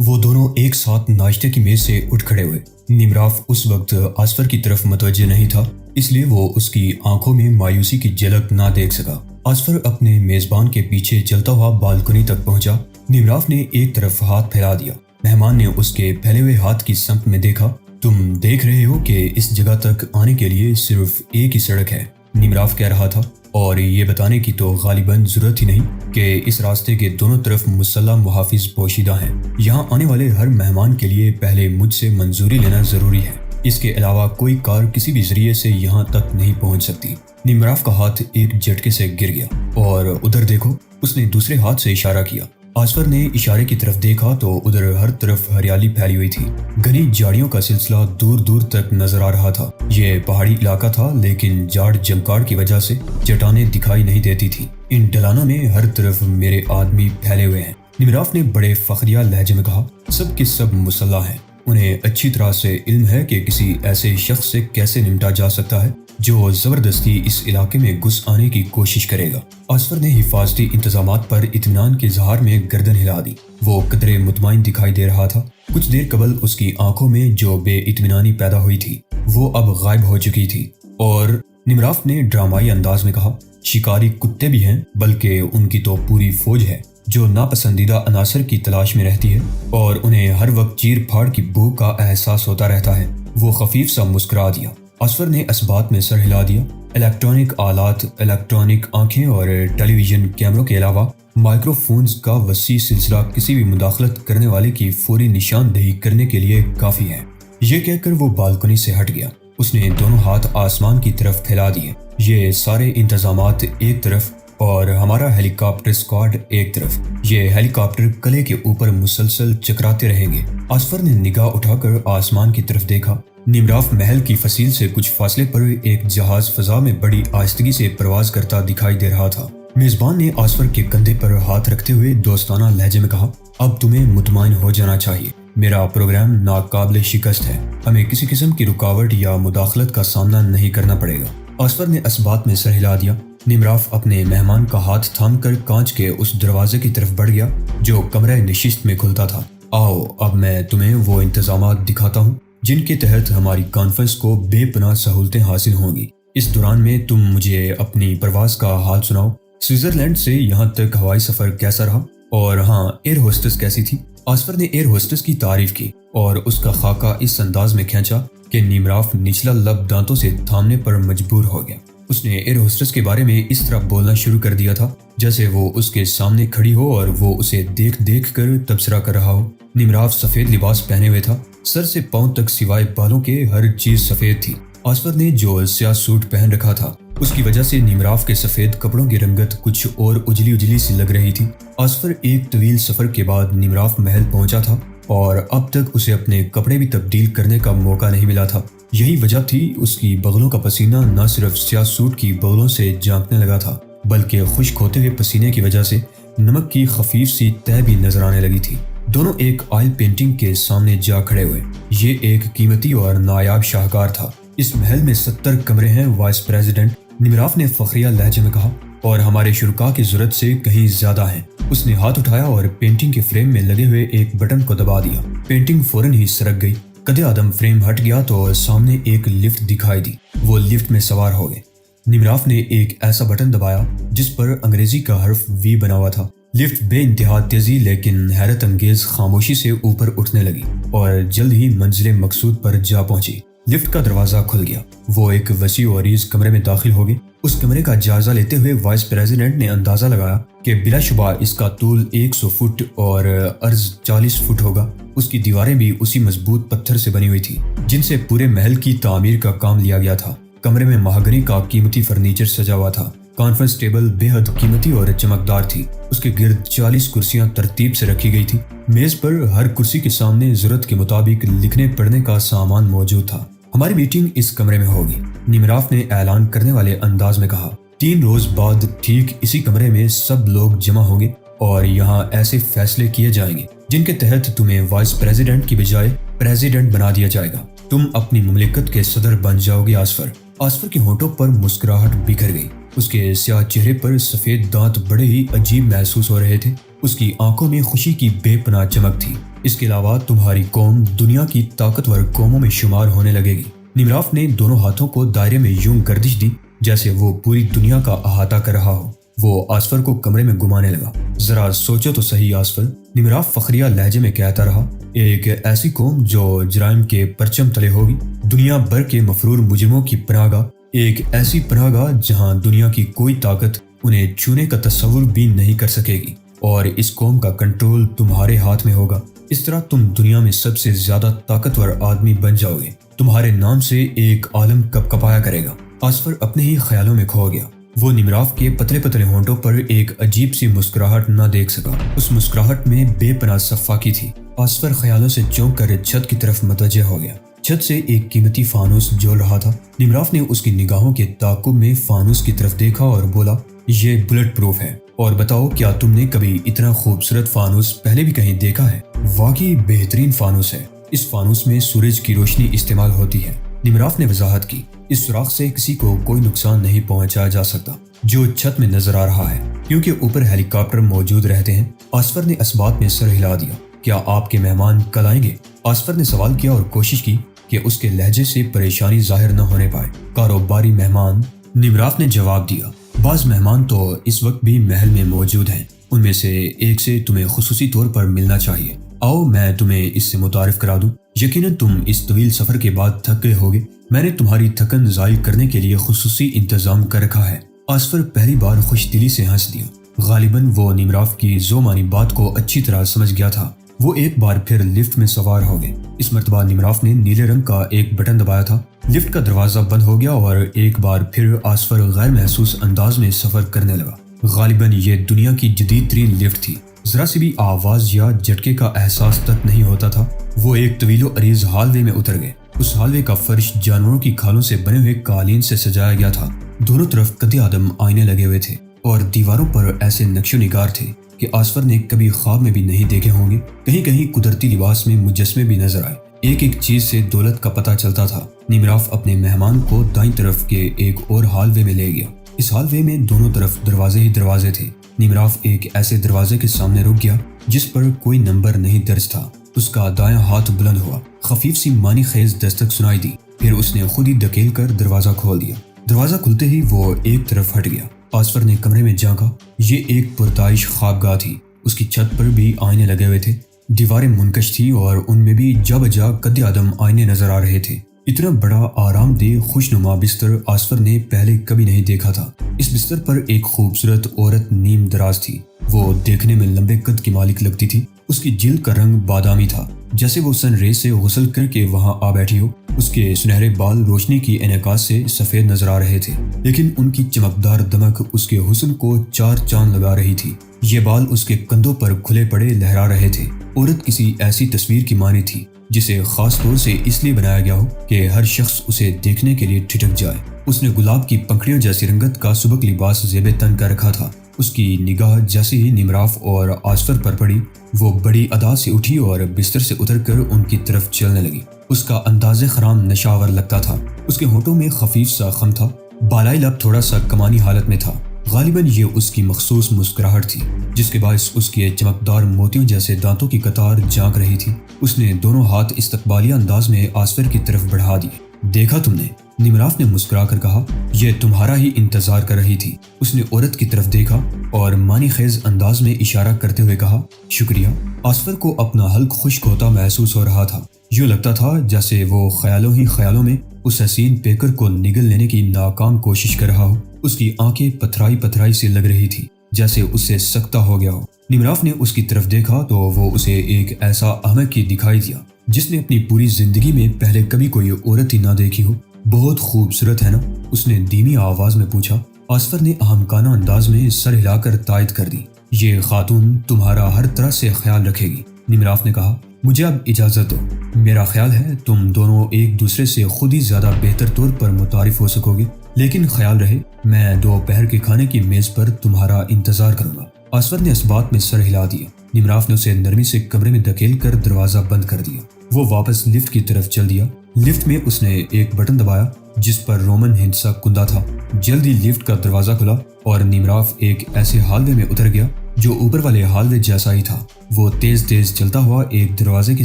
وہ دونوں ایک ساتھ ناشتے کی میز سے اٹھ کھڑے ہوئے۔ نمراف اس وقت آصفر کی طرف متوجہ نہیں تھا، اس لیے وہ اس کی آنکھوں میں مایوسی کی جھلک نہ دیکھ سکا۔ آصفر اپنے میزبان کے پیچھے چلتا ہوا بالکنی تک پہنچا۔ نمراف نے ایک طرف ہاتھ پھیلا دیا۔ مہمان نے اس کے پھیلے ہوئے ہاتھ کی سمت میں دیکھا۔ تم دیکھ رہے ہو کہ اس جگہ تک آنے کے لیے صرف ایک ہی سڑک ہے، نمراف کہہ رہا تھا، اور یہ بتانے کی تو غالباً ضرورت ہی نہیں کہ اس راستے کے دونوں طرف مسلح محافظ پوشیدہ ہیں۔ یہاں آنے والے ہر مہمان کے لیے پہلے مجھ سے منظوری لینا ضروری ہے۔ اس کے علاوہ کوئی کار کسی بھی ذریعے سے یہاں تک نہیں پہنچ سکتی۔ نمراف کا ہاتھ ایک جھٹکے سے گر گیا۔ اور ادھر دیکھو، اس نے دوسرے ہاتھ سے اشارہ کیا۔ آصفر نے اشارے کی طرف دیکھا تو ادھر ہر طرف ہریالی پھیلی ہوئی تھی۔ گھنی جھاڑیوں کا سلسلہ دور دور تک نظر آ رہا تھا۔ یہ پہاڑی علاقہ تھا، لیکن جھاڑ جھنکاڑ کی وجہ سے چٹانیں دکھائی نہیں دیتی تھی۔ ان ڈھلانوں میں ہر طرف میرے آدمی پھیلے ہوئے ہیں، نمراف نے بڑے فخریہ لہجے میں کہا۔ سب کے سب مسلح ہیں۔ انہیں اچھی طرح سے علم ہے کہ کسی ایسے شخص سے کیسے نمٹا جا سکتا ہے جو زبردستی اس علاقے میں گھس آنے کی کوشش کرے گا۔ آصفر نے حفاظتی انتظامات پر اطمینان کے اظہار میں گردن ہلا دی۔ وہ قدرے مطمئن دکھائی دے رہا تھا۔ کچھ دیر قبل اس کی آنکھوں میں جو بے اطمینانی پیدا ہوئی تھی وہ اب غائب ہو چکی تھی، اور نمراف نے ڈرامائی انداز میں کہا، شکاری کتے بھی ہیں، بلکہ ان کی تو پوری فوج ہے جو ناپسندیدہ عناصر کی تلاش میں رہتی ہے اور انہیں ہر وقت چیر پھاڑ کی بو کا احساس ہوتا رہتا ہے۔ وہ خفیف سا مسکرا دیا۔ آصفر نے اس بات میں سر ہلا دیا۔ الیکٹرانک آلات، الیکٹرانک آنکھیں اور ٹیلی ویژن کیمروں کے علاوہ مائکرو فونز کا وسیع سلسلہ کسی بھی مداخلت کرنے والے کی فوری نشاندہی کرنے کے لیے کافی ہے۔ یہ کہہ کر وہ بالکنی سے ہٹ گیا۔ اس نے دونوں ہاتھ آسمان کی طرف پھیلا دیے۔ یہ سارے انتظامات ایک طرف اور ہمارا ہیلی کاپٹر اسکواڈ ایک طرف۔ یہ ہیلی کاپٹر قلعے کے اوپر مسلسل چکراتے رہیں گے۔ آصفر نے نگاہ اٹھا کر آسمان کی طرف دیکھا۔ نمراف محل کی فصیل سے کچھ فاصلے پر ایک جہاز فضا میں بڑی آہستگی سے پرواز کرتا دکھائی دے رہا تھا۔ میزبان نے آصفر کے کندھے پر ہاتھ رکھتے ہوئے دوستانہ لہجے میں کہا، اب تمہیں مطمئن ہو جانا چاہیے۔ میرا پروگرام ناقابل شکست ہے۔ ہمیں کسی قسم کی رکاوٹ یا مداخلت کا سامنا نہیں کرنا پڑے گا۔ آصفر نے اس بات میں سر ہلا دیا۔ نمراف اپنے مہمان کا ہاتھ تھام کر کانچ کے اس دروازے کی طرف بڑھ گیا جو کمرہ نشست میں کھلتا تھا۔ آؤ، اب میں تمہیں وہ انتظامات دکھاتا ہوں جن کے تحت ہماری کانفرنس کو بے پناہ سہولتیں حاصل ہوں گی۔ اس دوران میں تم مجھے اپنی پرواز کا حال سناؤ۔ سوئٹزرلینڈ سے یہاں تک ہوائی سفر کیسا رہا؟ اور ہاں، ایئر ہوسٹس کیسی تھی؟ آصفر نے ایئر ہوسٹس کی تعریف کی اور اس کا خاکہ اس انداز میں کھینچا کہ نمراف نچلا لب دانتوں سے تھامنے پر مجبور ہو گیا۔ اس نے ایئر ہوسٹس کے بارے میں اس طرح بولنا شروع کر دیا تھا جیسے وہ اس کے سامنے کھڑی ہو اور وہ اسے دیکھ دیکھ کر تبصرہ کر رہا ہو۔ نمراف سفید لباس پہنے ہوئے تھا، سر سے پاؤں تک سوائے بالوں کے ہر چیز سفید تھی۔ آصفر نے جو سیاہ سوٹ پہن رکھا تھا اس کی وجہ سے نمراف کے سفید کپڑوں کی رنگت کچھ اور اجلی اجلی سی لگ رہی تھی۔ آصفر ایک طویل سفر کے بعد نمراف محل پہنچا تھا اور اب تک اسے اپنے کپڑے بھی تبدیل کرنے کا موقع نہیں ملا تھا۔ یہی وجہ تھی اس کی بغلوں کا پسینہ نہ صرف سیاہ سوٹ کی بغلوں سے جھانکنے لگا تھا بلکہ خشک ہوتے ہوئے پسینے کی وجہ سے نمک کی خفیف سی تہ بھی نظر آنے لگی تھی۔ دونوں ایک آئل پینٹنگ کے سامنے جا کھڑے ہوئے۔ یہ ایک قیمتی اور نایاب شاہکار تھا۔ اس محل میں 70 کمرے ہیں وائس پریزیڈنٹ، نمراف نے فخریہ لہجے میں کہا، اور ہمارے شرکاء کی ضرورت سے کہیں زیادہ ہیں۔ اس نے ہاتھ اٹھایا اور پینٹنگ کے فریم میں لگے ہوئے ایک بٹن کو دبا دیا۔ پینٹنگ فوراً ہی سرک گئی۔ قد آدم فریم ہٹ گیا تو سامنے ایک لفٹ دکھائی دی۔ وہ لفٹ میں سوار ہو گئے۔ نمراف نے ایک ایسا بٹن دبایا جس پر انگریزی کا حرف وی بنا ہوا تھا۔ لفٹ بے انتہا تیزی لیکن حیرت انگیز خاموشی سے اوپر اٹھنے لگی اور جلد ہی منزل مقصود پر جا پہنچی۔ لفٹ کا دروازہ کھل گیا۔ وہ ایک وسیع و عریض کمرے میں داخل ہو گئے۔ اس کمرے کا جائزہ لیتے ہوئے وائس پریزیڈنٹ نے اندازہ لگایا کہ بلا شبہ اس کا طول 100 فٹ اور عرض 40 فٹ ہوگا۔ اس کی دیواریں بھی اسی مضبوط پتھر سے بنی ہوئی تھی جن سے پورے محل کی تعمیر کا کام لیا گیا تھا۔ کمرے میں مہاگنی کا قیمتی فرنیچر سجا ہوا تھا۔ کانفرنس ٹیبل بے حد قیمتی اور چمکدار تھی۔ اس کے گرد 40 کرسیاں ترتیب سے رکھی گئی تھی۔ میز پر ہر کرسی کے سامنے ضرورت کے مطابق لکھنے پڑھنے کا سامان موجود تھا۔ ہماری میٹنگ اس کمرے میں ہوگی، نمراف نے اعلان کرنے والے انداز میں کہا۔ 3 روز بعد ٹھیک اسی کمرے میں سب لوگ جمع ہوں گے اور یہاں ایسے فیصلے کیے جائیں گے جن کے تحت تمہیں وائس پریزیڈنٹ کی بجائے پریزیڈنٹ بنا دیا جائے گا۔ تم اپنی مملکت کے صدر بن جاؤ گے آصفر۔ آصفر کے ہونٹوں پر مسکراہٹ بکھر گئی۔ اس کے سیاہ چہرے پر سفید دانت بڑے ہی عجیب محسوس ہو رہے تھے۔ اس کی آنکھوں میں خوشی کی بے پناہ چمک تھی۔ اس کے علاوہ تمہاری قوم دنیا کی طاقتور قوموں میں شمار ہونے لگے گی۔ نمراف نے دونوں ہاتھوں کو دائرے میں یوں گردش دی جیسے وہ پوری دنیا کا احاطہ کر رہا ہو۔ وہ آسفر کو کمرے میں گھمانے لگا۔ ذرا سوچو تو صحیح آسفر، نمراف فخریہ لہجے میں کہتا رہا، ایک ایسی قوم جو جرائم کے پرچم تلے ہوگی، دنیا بھر کے مفرور مجرموں کی پناہ گاہ، ایک ایسی پناہ گاہ جہاں دنیا کی کوئی طاقت انہیں چھونے کا تصور بھی نہیں کر سکے گی، اور اس قوم کا کنٹرول تمہارے ہاتھ میں ہوگا۔ اس طرح تم دنیا میں سب سے زیادہ طاقتور آدمی بن جاؤ گے۔ تمہارے نام سے ایک عالم کپ کپایا کرے گا۔ آسفر اپنے ہی خیالوں میں کھو گیا۔ وہ نمراف کے پتلے پتلے ہونٹوں پر ایک عجیب سی مسکراہٹ نہ دیکھ سکا۔ اس مسکراہٹ میں بے پناہ سفاکی تھی۔ آسفر خیالوں سے چونک کر چھت کی طرف متوجہ ہو گیا۔ چھت سے ایک قیمتی فانوس جول رہا تھا۔ نمراف نے اس کی نگاہوں کے تعاقب میں فانوس کی طرف دیکھا اور بولا، یہ بلٹ پروف ہے، اور بتاؤ کیا تم نے کبھی اتنا خوبصورت فانوس پہلے بھی کہیں دیکھا ہے؟ واقعی بہترین فانوس ہے۔ اس فانوس میں سورج کی روشنی استعمال ہوتی ہے۔ نمراف نے وضاحت کی، اس سوراخ سے کسی کو کوئی نقصان نہیں پہنچایا جا سکتا جو چھت میں نظر آ رہا ہے، کیونکہ اوپر ہیلی کاپٹر موجود رہتے ہیں۔ آسفر نے اس بات میں سر ہلا دیا۔ کیا آپ کے مہمان کل آئیں گے؟ آسفر نے سوال کیا اور کوشش کی کہ اس کے لہجے سے پریشانی ظاہر نہ ہونے پائے۔ کاروباری مہمان، نمراف نے جواب دیا، بعض مہمان تو اس وقت بھی محل میں موجود ہیں، ان میں سے ایک سے تمہیں خصوصی طور پر ملنا چاہیے۔ آؤ میں تمہیں اس سے متعارف کرا دوں۔ یقیناً تم اس طویل سفر کے بعد تھک گئے ہوگے۔ میں نے تمہاری تھکن زائل کرنے کے لیے خصوصی انتظام کر رکھا ہے۔ آسفر پہلی بار خوش دلی سے ہنس دیا۔ غالباً وہ نمراف کی ذومانی بات کو اچھی طرح سمجھ گیا تھا۔ وہ ایک بار پھر لفٹ میں سوار ہو گئے۔ اس مرتبہ نمراف نے نیلے رنگ کا ایک بٹن دبایا تھا۔ لفٹ کا دروازہ بند ہو گیا اور ایک بار پھر آسفر غیر محسوس انداز میں سفر کرنے لگا۔ غالباً یہ دنیا کی جدید ترین لفٹ تھی۔ ذرا سی بھی آواز یا جھٹکے کا احساس تک نہیں ہوتا تھا۔ وہ ایک طویل و عریض ہال وے میں اتر گئے۔ اس ہال وے کا فرش جانوروں کی کھالوں سے بنے ہوئے قالین سے سجایا گیا تھا۔ دونوں طرف قد آدم آئینے لگے ہوئے تھے اور دیواروں پر ایسے نقش و نگار تھے کہ آسفر نے کبھی خواب میں بھی نہیں دیکھے ہوں گے۔ کہیں کہیں قدرتی لباس میں مجسمے بھی نظر آئے۔ ایک ایک چیز سے دولت کا پتہ چلتا تھا۔ نمراف اپنے مہمان کو دائیں طرف کے ایک اور ہال وے میں لے گیا۔ اس ہال وے میں دونوں طرف دروازے ہی دروازے تھے۔ نمراف ایک ایسے دروازے کے سامنے رک گیا جس پر کوئی نمبر نہیں درج تھا۔ اس کا دایاں ہاتھ بلند ہوا، خفیف سی معنی خیز دستک سنائی دی، پھر اس نے خود ہی دھکیل کر دروازہ کھول دیا۔ دروازہ کھلتے ہی وہ ایک طرف ہٹ گیا۔ آسفر نے کمرے میں جھانکا۔ یہ ایک پرتعیش خوابگاہ تھی۔ اس کی چھت پر بھی آئینے لگے ہوئے تھے۔ دیواریں منکش تھیں اور ان میں بھی جا بجا قد آدم آئینے نظر آ رہے تھے۔ اتنا بڑا آرام دہ خوشنما بستر آسفر نے پہلے کبھی نہیں دیکھا تھا۔ اس بستر پر ایک خوبصورت عورت نیم دراز تھی۔ وہ دیکھنے میں لمبے قد کی مالک لگتی تھی۔ اس کی جلد کا رنگ بادامی تھا، جیسے وہ سن ریز سے غسل کر کے وہاں آ بیٹھی ہو۔ اس کے سنہرے بال روشنی کی انعکاس سے سفید نظر آ رہے تھے، لیکن ان کی چمکدار دمک اس کے حسن کو چار چاند لگا رہی تھی۔ یہ بال اس کے کندھوں پر کھلے پڑے لہرا رہے تھے۔ عورت کسی ایسی تصویر کی مانی تھی جسے خاص طور سے اس لیے بنایا گیا ہو کہ ہر شخص اسے دیکھنے کے لیے ٹھٹک جائے۔ اس نے گلاب کی پنکھڑیوں جیسی رنگت کا سبک لباس زیب تن کر رکھا تھا۔ اس کی نگاہ جیسے ہی نمراف اور آسفر پر پڑی، وہ بڑی ادا سے اٹھی اور بستر سے اتر کر ان کی طرف چلنے لگی۔ اس کا انداز خرام نشاور لگتا تھا۔ اس کے ہونٹوں میں خفیف سا خم تھا، بالائی لب تھوڑا سا کمانی حالت میں تھا۔ غالباً یہ اس کی مخصوص مسکراہٹ تھی جس کے باعث اس کے چمکدار موتیوں جیسے دانتوں کی قطار جھانک رہی تھی۔ اس نے دونوں ہاتھ استقبالیہ انداز میں آسفر کی طرف بڑھا دیے۔ دیکھا تم نے؟ نمراف نے مسکرا کر کہا، یہ تمہارا ہی انتظار کر رہی تھی۔ اس نے عورت کی طرف دیکھا اور معنی خیز انداز میں اشارہ کرتے ہوئے کہا، شکریہ۔ آسفر کو اپنا حلق خشک ہوتا محسوس ہو رہا تھا۔ یوں لگتا تھا جیسے وہ خیالوں ہی خیالوں میں اس حسین پیکر کو نگل لینے کی ناکام کوشش کر رہا ہو۔ اس کی آنکھیں پتھرائی پتھرائی سی لگ رہی تھی، جیسے اس سے سکتا ہو گیا ہو۔ نمراف نے اس کی طرف دیکھا تو وہ اسے ایک ایسا احمق ہی دکھائی دیا جس نے اپنی پوری زندگی میں پہلے کبھی کوئی عورت ہی نہ دیکھی ہو۔ بہت خوبصورت ہے نا؟ اس نے دھیمی آواز میں پوچھا۔ آسفر نے احمقانہ انداز میں سر ہلا کر تائید کر دی۔ یہ خاتون تمہارا ہر طرح سے خیال رکھے گی، نمراف نے کہا۔ مجھے اب اجازت دو۔ میرا خیال ہے تم دونوں ایک دوسرے سے خود ہی زیادہ بہتر طور پر متعارف ہو سکو گے، لیکن خیال رہے میں دوپہر کے کھانے کی میز پر تمہارا انتظار کروں گا۔ آسفر نے اس بات میں سر ہلا دیا۔ نمراف نے اسے نرمی سے کمرے میں دھکیل کر دروازہ بند کر دیا۔ وہ واپس لفٹ کی طرف چل دیا۔ لفٹ میں اس نے ایک بٹن دبایا جس پر رومن ہندسہ کندہ تھا۔ جلد ہی لفٹ کا دروازہ کھلا اور نمراف ایک ایسے حال میں اتر گیا جو اوپر والے حالت جیسا ہی تھا۔ وہ تیز تیز چلتا ہوا ایک دروازے کی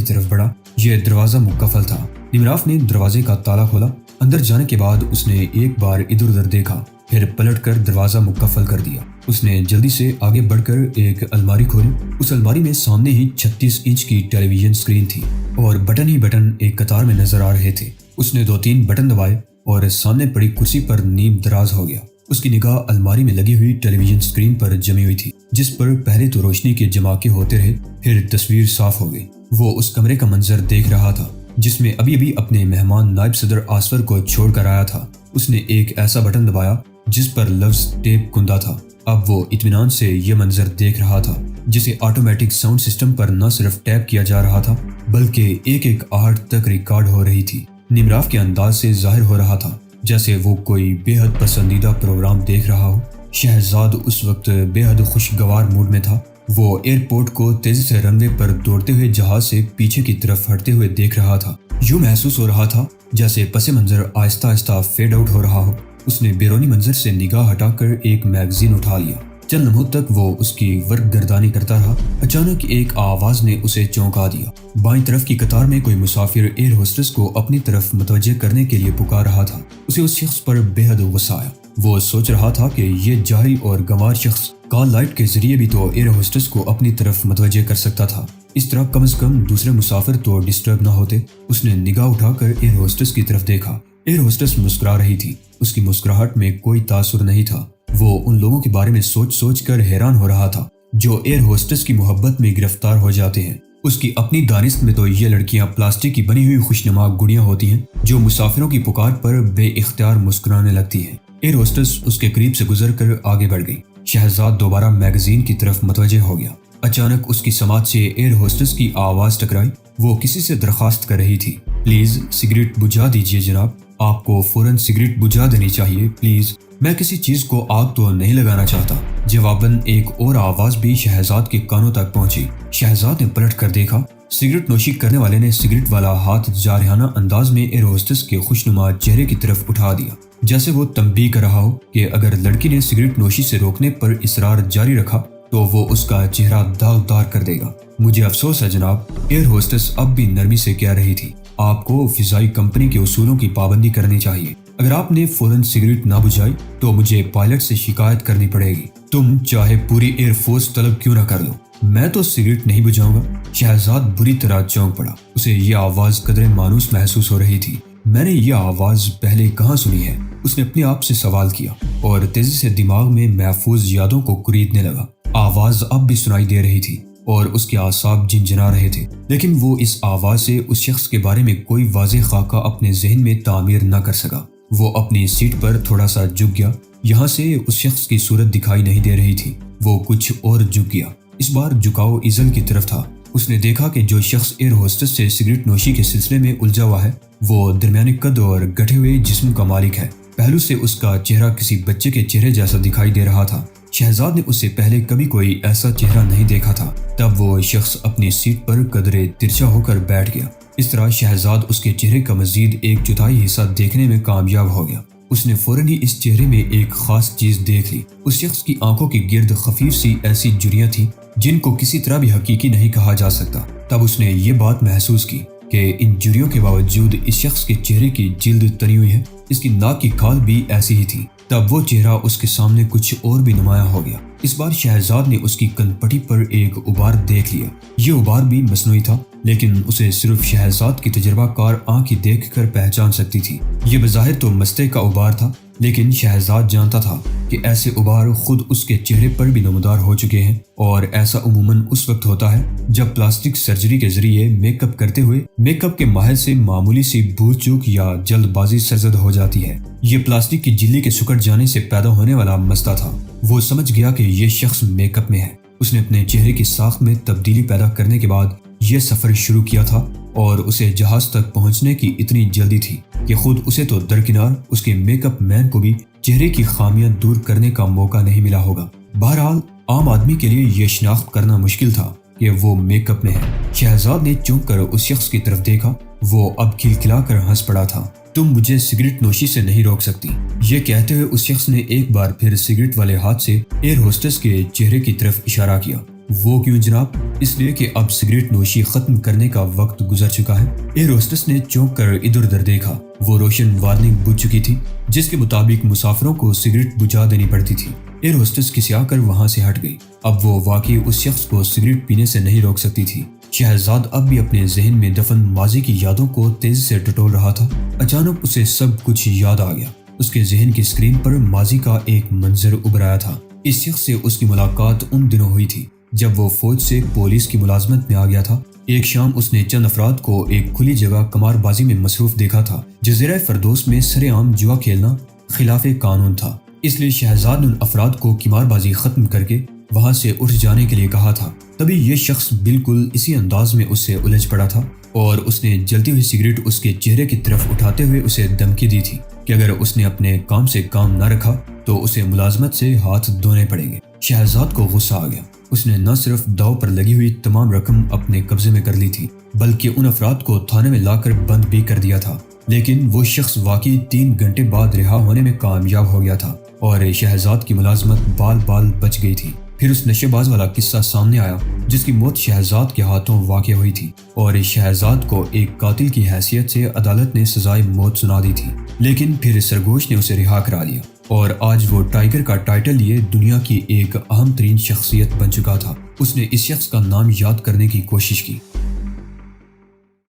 طرف بڑھا۔ یہ دروازہ مقفل تھا۔ نمراف نے دروازے کا تالا کھولا۔ اندر جانے کے بعد اس نے ایک بار ادھر ادھر دیکھا، پھر پلٹ کر دروازہ مقفل کر دیا۔ اس نے جلدی سے آگے بڑھ کر ایک الماری کھولی۔ اس الماری میں سامنے ہی 36 انچ کی ٹیلی ویژن اسکرین تھی اور بٹن ہی بٹن ایک قطار میں نظر آ رہے تھے۔ اس نے 2-3 بٹن دبائے اور سامنے پڑی کرسی پر نیم دراز ہو گیا۔ اس کی نگاہ الماری میں لگی ہوئی ٹیلی ویژن اسکرین پر جمی ہوئی تھی، جس پر پہلے تو روشنی کے جماکے ہوتے رہے، پھر تصویر صاف ہو گئی۔ وہ اس کمرے کا منظر دیکھ رہا تھا جس میں ابھی ابھی اپنے مہمان نائب صدر آصفر کو چھوڑ کر آیا تھا۔ اس نے ایک ایسا بٹن دبایا جس پر لفظ ٹیپ کندہ تھا۔ اب وہ اطمینان سے یہ منظر دیکھ رہا تھا جسے آٹومیٹک ساؤنڈ سسٹم پر نہ صرف ٹیپ کیا جا رہا تھا بلکہ ایک ایک آہٹ تک ریکارڈ ہو رہی تھی۔ نمراف کے انداز سے ظاہر ہو رہا تھا جیسے وہ کوئی بے حد پسندیدہ پروگرام دیکھ رہا ہو۔ شہزاد اس وقت بے حد خوشگوار موڈ میں تھا۔ وہ ایئرپورٹ کو تیزی سے رن وے پر دوڑتے ہوئے جہاز سے پیچھے کی طرف ہٹتے ہوئے دیکھ رہا تھا۔ یوں محسوس ہو رہا تھا جیسے پس منظر آہستہ آہستہ فیڈ آؤٹ ہو رہا ہو۔ اس نے بیرونی منظر سے نگاہ ہٹا کر ایک میگزین اٹھا لیا۔ چند لمحوں تک وہ اس کی ورق گردانی کرتا رہا۔ اچانک ایک آواز نے اسے چونکا دیا۔ بائیں طرف کی قطار میں کوئی مسافر ایئر ہوسٹس کو اپنی طرف متوجہ کرنے کے لیے پکار رہا تھا۔ اسے اس شخص پر بے حد غصہ آیا۔ وہ سوچ رہا تھا کہ یہ جاہل اور گنوار شخص کال لائٹ کے ذریعے بھی تو ایئر ہوسٹس کو اپنی طرف متوجہ کر سکتا تھا۔ اس طرح کم از کم دوسرے مسافر تو ڈسٹرب نہ ہوتے۔ اس نے نگاہ اٹھا کر ایئر ہوسٹس کی طرف دیکھا۔ ایئر ہوسٹس مسکرا رہی تھی۔ اس کی مسکراہٹ میں کوئی تاثر نہیں تھا۔ وہ ان لوگوں کے بارے میں سوچ سوچ کر حیران ہو رہا تھا جو ایئر ہوسٹس کی محبت میں گرفتار ہو جاتے ہیں۔ اس کی اپنی دانست میں تو یہ لڑکیاں پلاسٹک کی بنی ہوئی خوشنما گڑیاں ہوتی ہیں جو مسافروں کی پکار پر بے اختیار مسکرانے لگتی ہیں۔ ایئر ہوسٹس اس کے قریب سے گزر کر آگے بڑھ گئی۔ شہزاد دوبارہ میگزین کی طرف متوجہ ہو گیا۔ اچانک اس کی سماعت سے ایئر ہوسٹس کی آواز ٹکرائی۔ وہ کسی سے درخواست کر رہی تھی، پلیز سگریٹ بجھا دیجیے جناب، آپ کو فوراً سگریٹ بجھا دینی چاہیے پلیز، میں کسی چیز کو آگ تو نہیں لگانا چاہتا۔ جواباً ایک اور آواز بھی شہزاد کے کانوں تک پہنچی۔ شہزاد نے پلٹ کر دیکھا۔ سگریٹ نوشی کرنے والے نے سگریٹ والا ہاتھ جارحانہ انداز میں ایئر ہوسٹس کے خوشنما چہرے کی طرف اٹھا دیا، جیسے وہ تنبیہ کر رہا ہو کہ اگر لڑکی نے سگریٹ نوشی سے روکنے پر اصرار جاری رکھا تو وہ اس کا چہرہ داغدار کر دے گا۔ مجھے افسوس ہے جناب، ایئر ہوسٹس اب بھی نرمی سے کہہ رہی تھی، آپ کو فضائی کمپنی کے اصولوں کی پابندی کرنی چاہیے۔ اگر آپ نے فوراً سگریٹ نہ بجھائی تو مجھے پائلٹ سے شکایت کرنی پڑے گی، تم چاہے پوری ایئر فورس طلب کیوں نہ کر لو، میں تو سگریٹ نہیں بجھاؤں گا۔ شہزاد بری طرح چونک پڑا۔ اسے یہ آواز قدرے مانوس محسوس ہو رہی تھی۔ میں نے یہ آواز پہلے کہاں سنی ہے؟ اس نے اپنے آپ سے سوال کیا اور تیزی سے دماغ میں محفوظ یادوں کو کریدنے لگا۔ آواز اب بھی سنائی دے رہی تھی اور اس کے اعصاب جنجنا رہے تھے، لیکن وہ اس آواز سے اس شخص کے بارے میں کوئی واضح خاکہ اپنے ذہن میں تعمیر نہ کر سکا۔ وہ اپنی سیٹ پر تھوڑا سا جھک گیا۔ یہاں سے اس شخص کی صورت دکھائی نہیں دے رہی تھی۔ وہ کچھ اور جھک گیا۔ اس بار جھکاؤ ایزل کی طرف تھا۔ اس نے دیکھا کہ جو شخص ایئر ہوسٹس سے سگریٹ نوشی کے سلسلے میں الجھا ہوا ہے وہ درمیانے قد اور گٹھے ہوئے جسم کا مالک ہے۔ پہلو سے اس کا چہرہ کسی بچے کے چہرے جیسا دکھائی دے رہا تھا۔ شہزاد نے اس سے پہلے کبھی کوئی ایسا چہرہ نہیں دیکھا تھا۔ تب وہ شخص اپنی سیٹ پر قدرے ترچھا ہو کر بیٹھ گیا۔ اس طرح شہزاد اس کے چہرے کا مزید ایک چوتھائی حصہ دیکھنے میں کامیاب ہو گیا۔ اس نے فوراً ہی اس چہرے میں ایک خاص چیز دیکھ لی۔ اس شخص کی آنکھوں کے گرد خفیف سی ایسی جھریاں تھیں جن کو کسی طرح بھی حقیقی نہیں کہا جا سکتا۔ تب اس نے یہ بات محسوس کی کہ ان جھریوں کے باوجود اس شخص کے چہرے کی جلد تنی ہوئی ہے۔ اس کی ناک کی کھال بھی ایسی ہی تھی۔ تب وہ چہرہ اس کے سامنے کچھ اور بھی نمایاں ہو گیا۔ اس بار شہزاد نے اس کی کن پٹی پر ایک غبار دیکھ لیا۔ یہ غبار بھی مصنوعی تھا، لیکن اسے صرف شہزاد کی تجربہ کار آنکھ دیکھ کر پہچان سکتی تھی۔ یہ بظاہر تو مستے کا غبار تھا، لیکن شہزاد جانتا تھا کہ ایسے غبار خود اس کے چہرے پر بھی نمودار ہو چکے ہیں، اور ایسا عموماً اس وقت ہوتا ہے جب پلاسٹک سرجری کے ذریعے میک اپ کرتے ہوئے میک اپ کے ماہر سے معمولی سی بھول چوک یا جلد بازی سرزد ہو جاتی ہے۔ یہ پلاسٹک کی جھلی کے سکڑ جانے سے پیدا ہونے والا مسئلہ تھا۔ وہ سمجھ گیا کہ یہ شخص میک اپ میں ہے۔ اس نے اپنے چہرے کی ساخت میں تبدیلی پیدا کرنے کے بعد یہ سفر شروع کیا تھا، اور اسے جہاز تک پہنچنے کی اتنی جلدی تھی کہ خود اسے تو درکنار اس کے میک اپ مین کو بھی چہرے کی خامیاں دور کرنے کا موقع نہیں ملا ہوگا۔ بہرحال عام آدمی کے لیے یہ شناخت کرنا مشکل تھا کہ وہ میک اپ میں ہے۔ شہزاد نے چونک کر اس شخص کی طرف دیکھا۔ وہ اب کھلکھلا کر ہنس پڑا تھا۔ تم مجھے سگریٹ نوشی سے نہیں روک سکتی۔ یہ کہتے ہوئے اس شخص نے ایک بار پھر سگریٹ والے ہاتھ سے ایئر ہوسٹس کے چہرے کی طرف اشارہ کیا۔ وہ کیوں جناب؟ اس لیے کہ اب سگریٹ نوشی ختم کرنے کا وقت گزر چکا ہے۔ ایئر ہوسٹس نے چونک کر ادھر ادھر دیکھا۔ وہ روشن وارننگ بجھ چکی تھی جس کے مطابق مسافروں کو سگریٹ بجھا دینی پڑتی تھی۔ ایئر ہوسٹس کسیا کر وہاں سے ہٹ گئی۔ اب وہ واقعی اس شخص کو سگریٹ پینے سے نہیں روک سکتی تھی۔ شہزاد اب بھی اپنے ذہن میں دفن ماضی کی یادوں کو تیزی سے ٹٹول رہا تھا۔ اچانک اسے سب کچھ یاد آ گیا۔ اس کے ذہن کی اسکرین پر ماضی کا ایک منظر ابھر آیا تھا۔ اس شخص سے اس کی ملاقات ان دنوں ہوئی تھی جب وہ فوج سے پولیس کی ملازمت میں آ گیا تھا۔ ایک شام اس نے چند افراد کو ایک کھلی جگہ قمار بازی میں مصروف دیکھا تھا۔ جزیرہ فردوس میں سرے عام جوا کھیلنا خلاف قانون تھا، اس لیے شہزاد نے ان افراد کو قمار بازی ختم کر کے وہاں سے اٹھ جانے کے لیے کہا تھا۔ تبھی یہ شخص بالکل اسی انداز میں اس سے الجھ پڑا تھا اور اس نے جلتی ہوئی سگریٹ اس کے چہرے کی طرف اٹھاتے ہوئے اسے دھمکی دی تھی کہ اگر اس نے اپنے کام سے کام نہ رکھا تو اسے ملازمت سے ہاتھ دھونے پڑیں گے۔ شہزاد کو غصہ آ گیا۔ اس نے نہ صرف داؤ پر لگی ہوئی تمام رقم اپنے قبضے میں کر لی تھی بلکہ ان افراد کو تھانے میں لا کر بند بھی کر دیا تھا۔ لیکن وہ شخص واقعی 3 گھنٹے بعد رہا ہونے میں کامیاب ہو گیا تھا اور شہزاد کی ملازمت بال بال بچ گئی تھی۔ پھر اس نشے باز والا قصہ سامنے آیا جس کی موت شہزاد کے ہاتھوں واقع ہوئی تھی اور شہزاد کو ایک قاتل کی حیثیت سے عدالت نے سزائے موت سنا دی تھی، لیکن پھر سرگوش نے اسے رہا کرا لیا اور آج وہ ٹائیگر کا ٹائٹل لیے دنیا کی ایک اہم ترین شخصیت بن چکا تھا۔ اس نے اس شخص کا نام یاد کرنے کی کوشش کی